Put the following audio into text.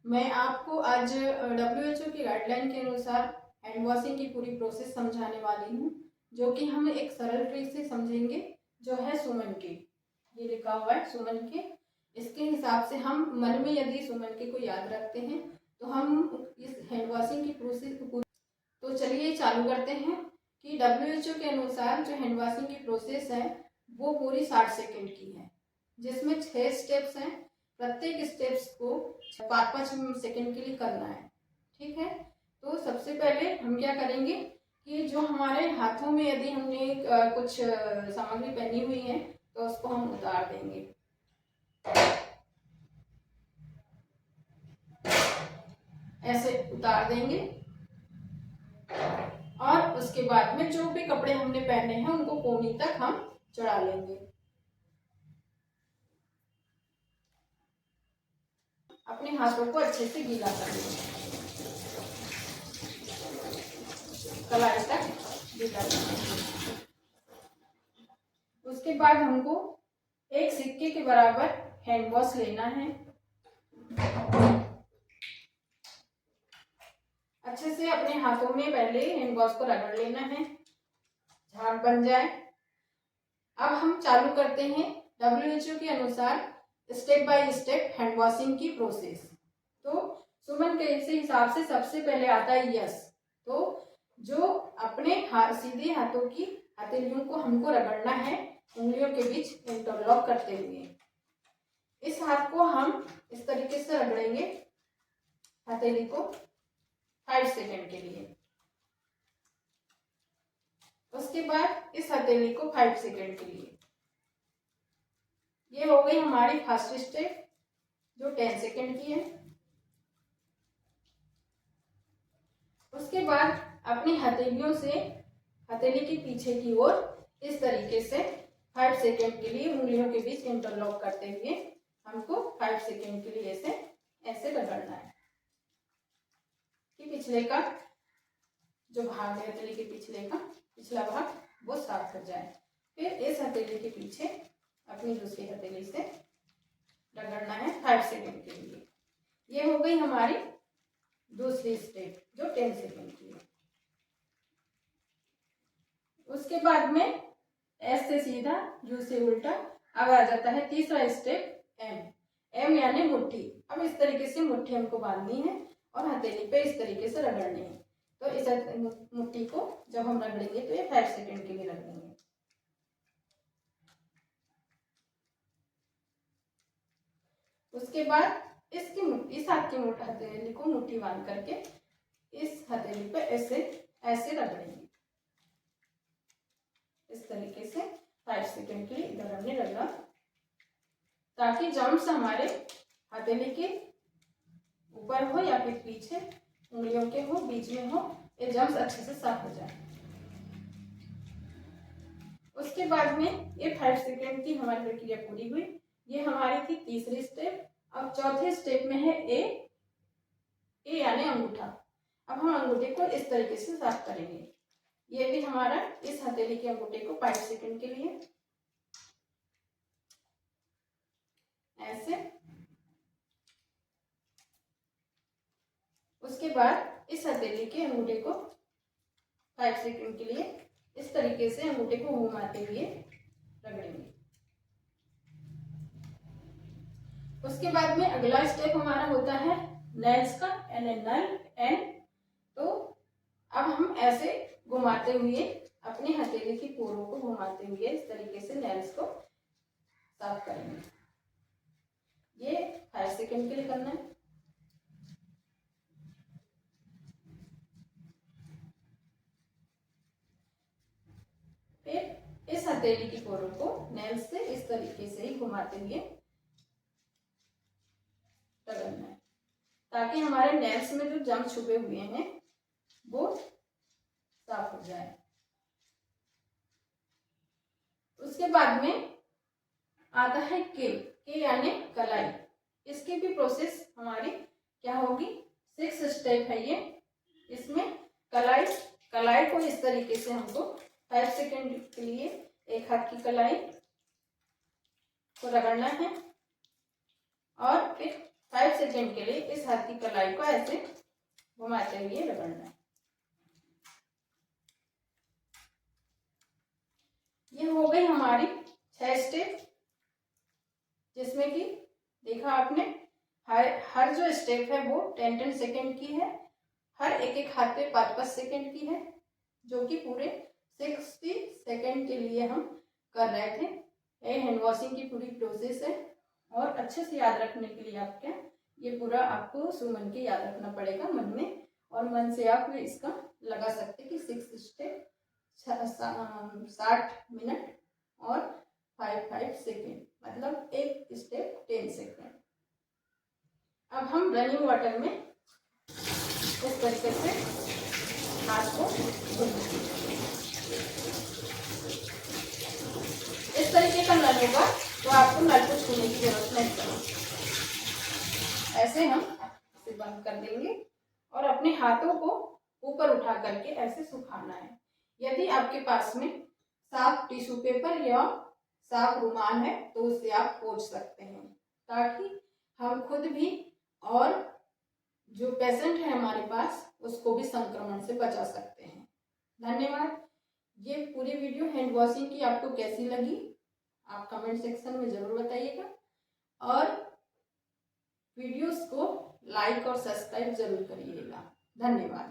मैं आपको आज WHO की गाइडलाइन के अनुसार हैंड वॉशिंग की पूरी प्रोसेस समझाने वाली हूँ, जो कि हम एक सरल ट्रिक से समझेंगे, जो है सुमन के। ये लिखा हुआ है सुमन के। इसके हिसाब से हम मन में यदि सुमन के को याद रखते हैं तो हम इस हैंड वॉशिंग की प्रोसेस तो चलिए चालू करते हैं कि WHO के अनुसार जो हैंड वॉशिंग की प्रोसेस है वो पूरी 60 सेकेंड की है, जिसमें 6 स्टेप्स हैं। प्रत्येक स्टेप्स को 5-5 सेकेंड के लिए करना है। ठीक है, तो सबसे पहले हम क्या करेंगे कि जो हमारे हाथों में यदि हमने कुछ सामग्री पहनी हुई है तो उसको हम उतार देंगे। ऐसे उतार देंगे और उसके बाद में जो भी कपड़े हमने पहने हैं उनको कोहनी तक हम चढ़ा लेंगे। अपने हाथों को अच्छे से गीला कर लेंगे, कलाई तक गीला कर लेंगे। उसके बाद हमको एक सिक्के के बराबर हैंड वॉश लेना है। अच्छे से अपने हाथों में पहले हैंड वॉश को रगड़ लेना है, झाग बन जाए। अब हम चालू करते हैं WHO के अनुसार step by step hand washing की प्रोसेस। तो सुमन के हिसाब से सबसे पहले आता है यस। तो जो अपने सीधे हाथों की हथेलियों को हमको रगड़ना है उंगलियों के बीच इंटरलॉक करते हुए। इस हाथ को हम इस तरीके से रगड़ेंगे हथेली को 5 सेकेंड के लिए। उसके बाद इस हथेली को 5 सेकेंड के लिए। ये हो गई हमारी फर्स्ट स्टेप जो 10 सेकेंड की है। उसके बाद अपनी हथेलियों से हथेली के पीछे की ओर इस तरीके से 5 सेकेंड के लिए उंगलियों के बीच इंटरलॉक करते हुए हमको 5 सेकेंड के लिए ऐसे रगड़ना है कि पिछले का जो भाग है हथेली के पिछला भाग वो साफ हो जाए। फिर इस हथेली के पीछे अपनी दूसरी हथेली से रगड़ना है 5 सेकेंड के लिए। ये हो गई हमारी दूसरी स्टेप जो 10 सेकेंड की है। उसके बाद में एस से सीधा, यू से उल्टा। अब आ जाता है तीसरा स्टेप एम यानी मुट्ठी। अब इस तरीके से मुट्ठी हमको बांधनी है और हथेली पे इस तरीके से रगड़नी है। तो इस मुट्ठी को जब हम रगड़ेंगे तो ये 5 सेकेंड के लिए रगड़ेंगे। उसके बाद इस हाथ की हथेली को मुट्ठी बांध करके इस हथेली पे ऐसे रगड़ेंगे इस तरीके से 5 सेकेंड के लिए। इधर हमने रगड़ा ताकि जम्स हमारे हथेली के ऊपर हो या फिर पीछे उंगलियों के हो, बीच में हो, ये जम्स अच्छे से साफ हो जाए। उसके बाद में ये 5 सेकेंड की हमारी प्रक्रिया पूरी हुई। ये हमारी थी तीसरी स्टेप। अब चौथे स्टेप में है ए यानी अंगूठा। अब हम अंगूठे को इस तरीके से साफ करेंगे। ये भी हमारा इस हथेली के अंगूठे को 5 सेकेंड के लिए ऐसे। उसके बाद इस हथेली के अंगूठे को 5 सेकेंड के लिए इस तरीके से अंगूठे को घुमाते हुए रगड़ेंगे। उसके बाद में अगला स्टेप हमारा होता है नेल्स का, एन। तो अब हम ऐसे घुमाते हुए अपनी हथेली की पोरों को घुमाते हुए इस तरीके से नेल्स को साफ करेंगे। ये 5 सेकेंड के लिए करना है। फिर इस हथेली की पोरों को नेल्स से इस तरीके से ही घुमाते हुए रगड़ना है ताकि हमारे नेल्स में जो जंग छुपे हुए हैं वो साफ हो जाए। उसके बाद में आता है के यानी कलाई। इसकी भी प्रोसेस हमारी क्या होगी, 6 स्टेप है ये। इसमें कलाई को इस तरीके से हमको 5 सेकेंड के लिए एक हाथ की कलाई को रगड़ना है और फिर 5 सेकेंड के लिए इस हाथ की कलाई को ऐसे घुमाते हुए रगड़ना है। ये हो गई हमारी 6 स्टेप, जिसमें कि देखा आपने हर जो स्टेप है वो 10-10 सेकेंड की है, हर एक हाथ पे 5-5 सेकेंड की है, जो कि पूरे 60 सेकेंड के लिए हम कर रहे थे। ये हैंड वॉशिंग की पूरी प्रोसेस है और अच्छे से याद रखने के लिए आपके ये पूरा आपको सुमन के याद रखना पड़ेगा मन में, और मन से आप इसका लगा सकते कि 6 स्टेप 60 मिनट और 5-5 सेकेंड, मतलब एक स्टेप 10 सेकेंड। अब हम रनिंग वाटर में इस तरीके से हाथ को इस तरीके का नल होगा तो आपको नल को छूने की जरूरत नहीं पड़ेगी। ऐसे हम इसे बंद कर देंगे और अपने हाथों को ऊपर उठा करके ऐसे सुखाना है। यदि आपके पास में साफ टिश्यू पेपर या साफ रुमाल है तो उससे आप पोंछ सकते हैं, ताकि हम खुद भी और जो पेशेंट है हमारे पास उसको भी संक्रमण से बचा सकते हैं। धन्यवाद। ये पूरी वीडियो हैंड वॉशिंग की आपको कैसी लगी आप कमेंट सेक्शन में जरूर बताइएगा, और वीडियोस को लाइक और सब्सक्राइब जरूर करिएगा। धन्यवाद।